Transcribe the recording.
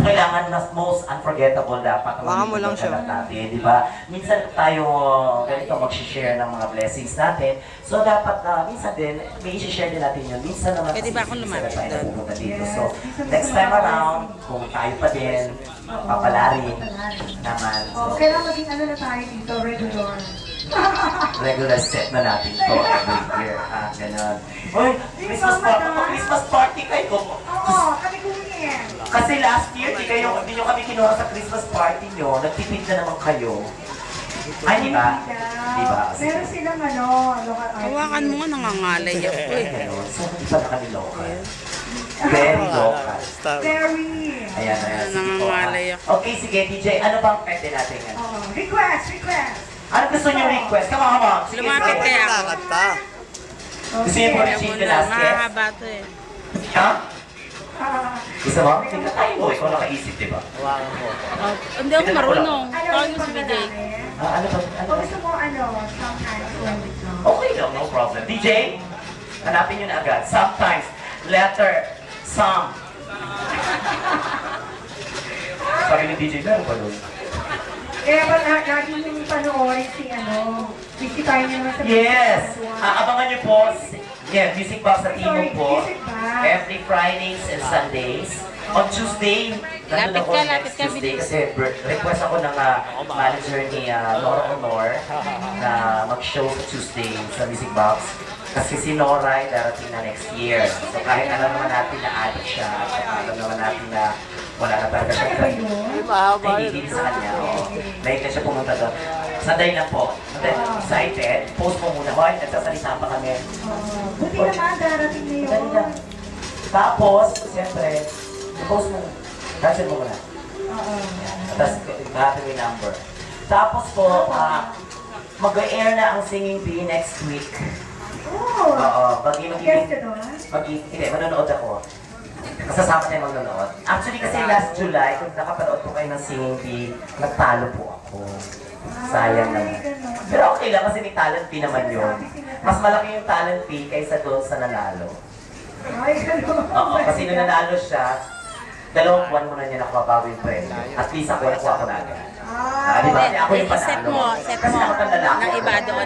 kailangan mas most unforgettable dapat ang Baka mo lang siya. natin, di ba? Minsan tayo ganito mag-share ng mga blessings natin. So dapat minsan din, may i-share din natin yun. Minsan naman Pwede ba akong lumapit tayo doon? pupunta dito. So next time around, kung tayo pa din, papalarin naman. Oh, So, kailangan maging ano na tayo dito, regular. regular set na natin to every year. Ganon. Uy, Christmas party kayo. Oo, kami kunin. Kasi last year, di nyo kami kinuha sa Christmas party nyo. Nagtipid na naman kayo. Ay, di ba? Di ba? Meron silang ano, local artist. Hawakan mo nga, nangangalay ako eh. Ganon. So, hindi pala kami local. Very local. Very. Ayan, ayan. Sige po. Nangangalay ako. Okay, sige, DJ. Ano bang pwede natin yan? Oh, request. Ano gusto nyo request? Come on, come on. Sige, Lumapit go. kaya ako. Gusto nyo po ni Kaya Chief muna, Velasquez? mahaba to eh. Ha? Ah, Gusto mo? Tingnan tayo mo. Ikaw nakaisip, di ba? Oh, hindi ako marunong. ano Tawag yung mo si BJ. pagkakain? Ano ba? Ano O ba? gusto mo ano, sometimes when we go. Okay lang, no problem. DJ, hanapin nyo na agad. Sometimes, letter, some. Sabi ni DJ, meron ba nun? Kaya ba lagi yung panoorin si ano, bisitahin nyo naman sa Yes! Buwan. Abangan nyo po, Music Box sa Timog po. Music Box. Every Fridays and Sundays. On Tuesday, nandun ako Lapit ka, next Tuesday kasi request ako ng manager ni Nora Honor na mag-show sa Tuesday sa Music Box. Kasi si Nora ay darating na next year. So kahit alam naman natin na addict siya, at alam naman natin na wala na talaga siya. Ano ba yun? Ay, hindi sa kanya. Like na siya pumunta doon. Sanday lang po. Then, excited. Post mo muna. Hoy, nagsasalita pa kami. Buti naman, darating na yun. Dali lang. Tapos, siyempre, post mo. Cancel mo muna. Oo. Tapos, lahat yung number. Tapos po, mag-air na ang Singing Bee next week. Oh, Oo, guest ka doon? hindi, manonood ako. Kasasama tayo magnonood. Actually, kasi last July, kung nakapanood po kayo ng Singing Bee, nagtalo po ako. Sayang naman. Pero okay lang kasi may talent fee naman yun. Mas malaki yung talent fee kaysa doon sa nanalo. Ay, gano'n. Oo, kasi nung nanalo siya, 2 buwan mo na niya nakuha yung premyo. At least ako nakuha ko na agad. Ah, Di ba? Kasi ako yung Set panalo. mo Kasi ako ang lalaki. ng iba doon.